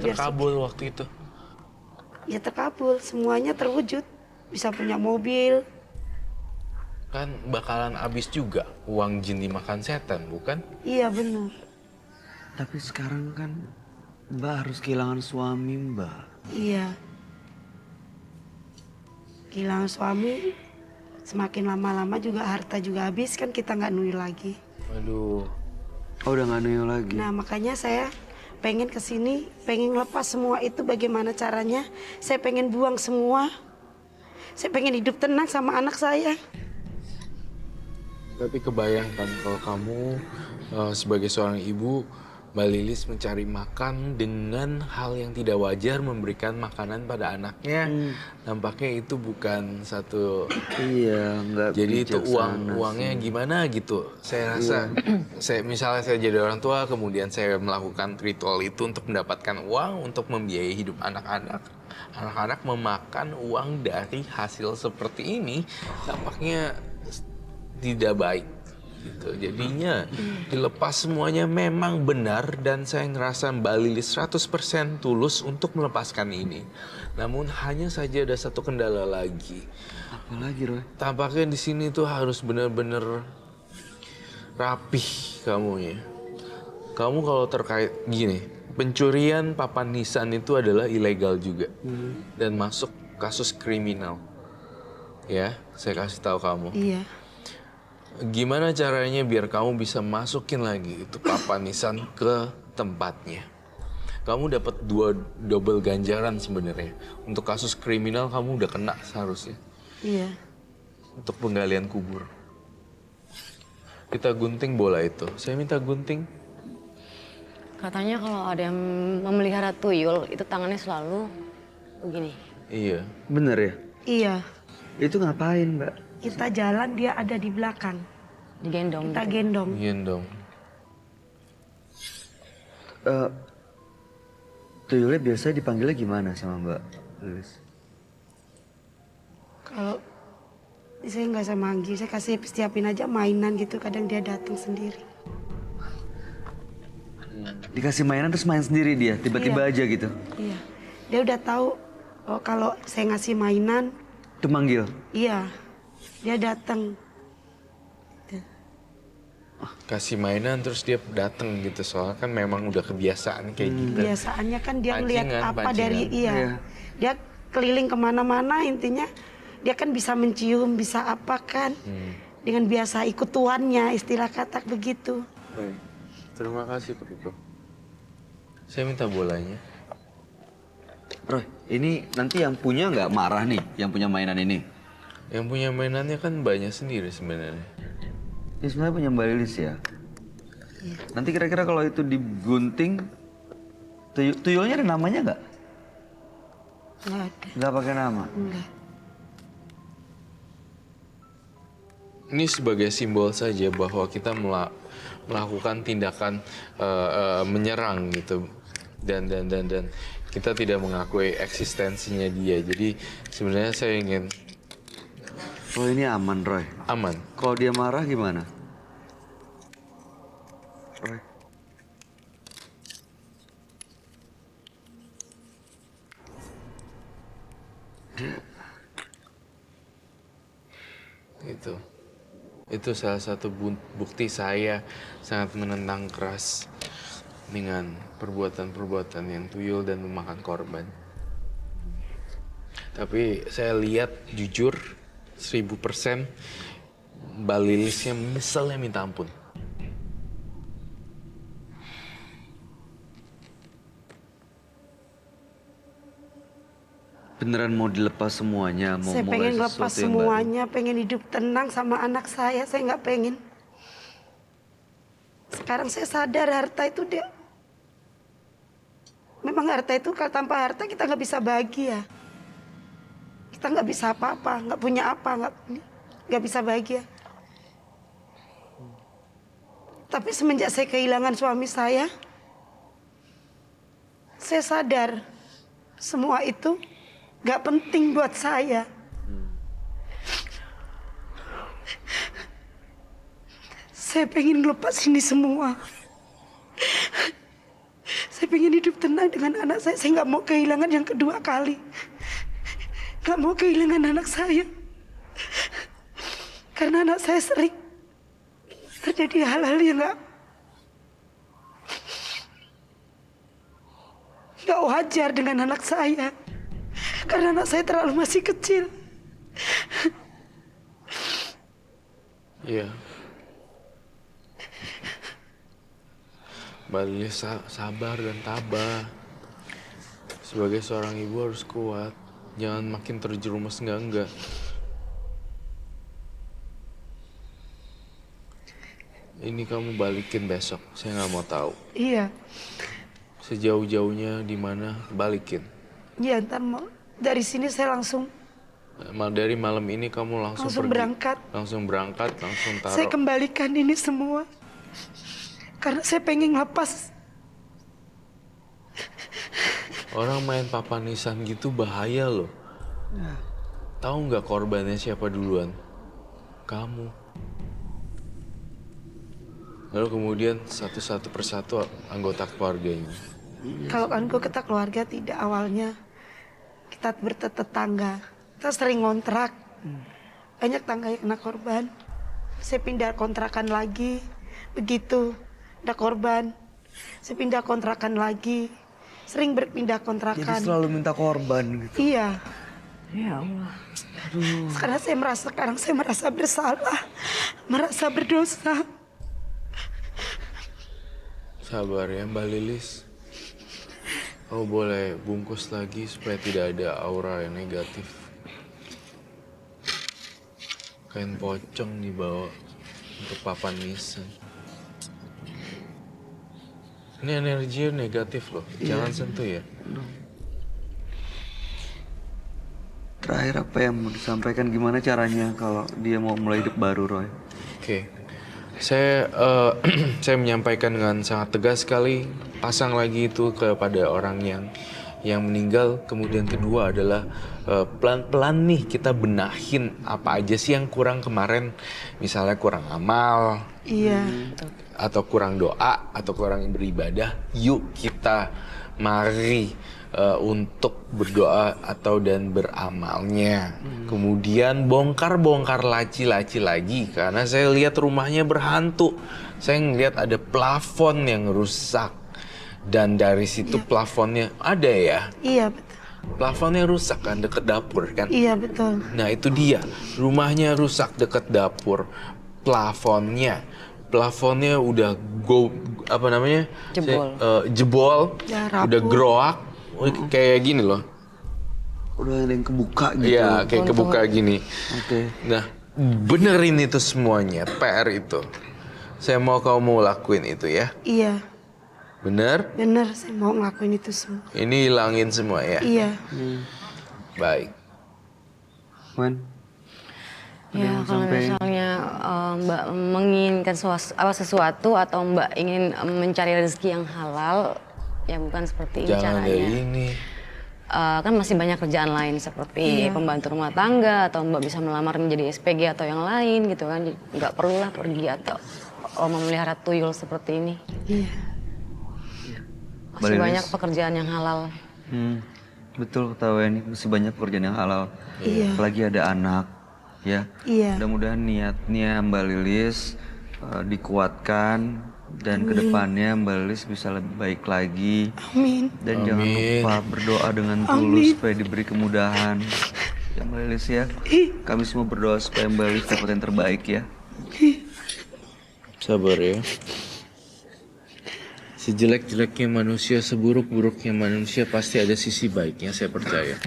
yang terkabul waktu itu? Ya terkabul, semuanya terwujud. Bisa punya mobil. Kan bakalan habis juga uang jin dimakan setan, bukan? Iya benar. Tapi sekarang kan Mbak harus kehilangan suami Mbak. Iya. Kehilangan suami, semakin lama-lama juga harta juga habis kan kita nggak nui lagi. Waduh. Oh udah gak nuyul lagi? Nah makanya saya pengen kesini, pengen lepas semua itu bagaimana caranya. Saya pengen buang semua. Saya pengen hidup tenang sama anak saya. Tapi kebayangkan kalau kamu sebagai seorang ibu, Mbak Lilis mencari makan dengan hal yang tidak wajar, memberikan makanan pada anaknya. Nampaknya itu bukan satu. Iya, nggak Jadi itu bijaksana uangnya sih. gimana gitu. Saya rasa, misalnya saya jadi orang tua, kemudian saya melakukan ritual itu untuk mendapatkan uang untuk membiayai hidup anak-anak. Anak-anak memakan uang dari hasil seperti ini, nampaknya tidak baik gitu. Jadinya dilepas semuanya memang benar dan saya ngerasa Mbak Lilis 100% tulus untuk melepaskan ini. Namun hanya saja ada satu kendala lagi. Apalagi Roy? Tampaknya di sini tuh harus benar-benar rapih kamunya. Kamu kalau terkait gini, pencurian papan nisan itu adalah ilegal juga dan masuk kasus kriminal. Ya, saya kasih tahu kamu. Iya. Gimana caranya biar kamu bisa masukin lagi itu papan nisan ke tempatnya? Kamu dapat double ganjaran sebenarnya. Untuk kasus kriminal kamu udah kena seharusnya. Iya. Untuk penggalian kubur. Kita gunting bola itu. Saya minta gunting. Katanya kalau ada yang memelihara tuyul, itu tangannya selalu begini. Iya. Bener ya? Iya. Itu ngapain Mbak? Kita jalan dia ada di belakang. Digendong Kita gitu. gendong. Gendong. Tuyulnya biasanya dipanggilnya gimana sama Mbak Lilis? Kalau saya nggak saya manggil, saya kasih siapin aja mainan gitu. Kadang dia datang sendiri. Dikasih mainan terus main sendiri dia, tiba-tiba Iya. aja gitu? Iya. Dia udah tahu oh, kalau saya ngasih mainan, Itu manggil? iya. Dia datang. Kasih mainan terus dia datang gitu. Soalnya kan memang udah kebiasaan kayak gitu. Biasanya kan dia ngeliat Pancingan, apa pancingan. dari Iya. Dia keliling kemana-mana intinya dia kan bisa mencium, bisa apa kan. Dengan biasa ikut tuannya, istilah kata begitu. Baik. Terima kasih Bro. Saya minta bolanya. Roy, ini nanti yang punya nggak marah nih, yang punya mainan ini? Yang punya mainannya kan banyak sendiri sebenarnya. Ini sebenarnya punya Mbak Lilis ya? Nanti kira-kira kalau itu digunting, tuyulnya ada namanya nggak? Nggak ada, Nggak pakai nama? enggak. Ini sebagai simbol saja bahwa kita melakukan tindakan menyerang gitu dan kita tidak mengakui eksistensinya dia. Jadi sebenarnya saya ingin Oh ini aman Roy. aman. Kalau dia marah gimana? Roy. Itu salah satu bukti saya sangat menentang keras dengan perbuatan-perbuatan yang tuyul dan memakan korban. Tapi saya lihat jujur 1000% Mbak Lilisnya misalnya minta ampun. Beneran mau dilepas semuanya? Saya mau pengen kasih lepas sesuatu yang baru? semuanya, pengen hidup tenang sama anak saya nggak pengen. Sekarang saya sadar harta itu memang harta itu kalau tanpa harta kita nggak bisa bahagia. Kita nggak bisa apa-apa, nggak punya apa, nggak bisa bahagia. Tapi semenjak saya kehilangan suami saya sadar semua itu nggak penting buat saya. Saya pengen lepas ini semua. Saya pengen hidup tenang dengan anak saya. Saya nggak mau kehilangan yang kedua kali. Nggak mau kehilangan anak saya. Karena anak saya sering terjadi hal-hal yang nggak wajar dengan anak saya. Karena anak saya terlalu masih kecil. Iya. Mbak Lilis sabar dan tabah. Sebagai seorang ibu harus kuat. Jangan makin terjerumus enggak. Ini kamu balikin besok. Saya nggak mau tahu. Iya. Sejauh-jauhnya di mana balikin. Iya, ntar mau dari sini saya langsung Dari malam ini kamu langsung pergi. berangkat. Langsung berangkat, langsung taruh. Saya kembalikan ini semua. Karena saya pengen lepas. Orang main papanisan gitu bahaya loh. Tahu nggak korbannya siapa duluan? Kamu. Lalu kemudian satu persatu anggota keluarganya. Kalau anggota keluarga tidak, awalnya kita bertetangga. Kita sering ngontrak. Banyak tangga yang kena korban. Saya pindah kontrakan lagi. Begitu ada korban, saya pindah kontrakan lagi. Sering berpindah kontrakan. Jadi selalu minta korban gitu. Iya. Ya Allah. Sekarang saya merasa bersalah, merasa berdosa. Sabar ya Mbak Lilis. Kamu boleh bungkus lagi supaya tidak ada aura yang negatif. Kain pocong dibawa untuk papan nisan. Ini energi negatif loh, jangan sentuh ya. Terakhir apa yang mau disampaikan, gimana caranya kalau dia mau mulai hidup baru, Roy? Oke, saya menyampaikan dengan sangat tegas sekali, pasang lagi itu kepada orang yang meninggal. Kemudian kedua adalah pelan-pelan nih kita benahin apa aja sih yang kurang kemarin, misalnya kurang amal. Iya. Atau kurang doa, atau kurang beribadah, yuk kita mari untuk berdoa dan beramalnya. Kemudian bongkar laci-laci lagi, karena saya lihat rumahnya berhantu. Saya ngeliat ada plafon yang rusak, dan dari situ plafonnya ada ya. Iya betul. Plafonnya rusak kan, deket dapur kan. Iya betul. Nah itu dia, rumahnya rusak deket dapur, plafonnya udah jebol, Ya, rapuh. udah groak, kayak gini loh. Udah ada yang kebuka gitu. Iya, kayak kebuka gini. Oke. Nah, benerin itu semuanya, PR itu. Saya mau kamu lakuin itu ya. Iya. Bener? Bener, saya mau ngelakuin itu semua. Ini hilangin semua ya. Iya. Baik. Man. Ya kalau misalnya Mbak menginginkan sesuatu atau Mbak ingin mencari rezeki yang halal, ya bukan seperti ini Jangan caranya. dari ini. Kan masih banyak kerjaan lain seperti pembantu rumah tangga, atau Mbak bisa melamar menjadi SPG atau yang lain gitu kan. Nggak perlulah pergi atau memelihara tuyul seperti ini. Iya. Masih banyak pekerjaan yang halal. Betul kata Weni, masih banyak pekerjaan yang halal. Iya. Apalagi ada anak, ya. Iya. Mudah-mudahan niatnya Mbak Lilis dikuatkan dan kedepannya Mbak Lilis bisa lebih baik lagi. Amin. Dan jangan lupa berdoa dengan tulus supaya diberi kemudahan. Ya Mbak Lilis ya. Kami semua berdoa supaya Mbak Lilis dapat yang terbaik ya. Sabar ya. Sejelek-jeleknya manusia, seburuk-buruknya manusia pasti ada sisi baiknya, saya percaya.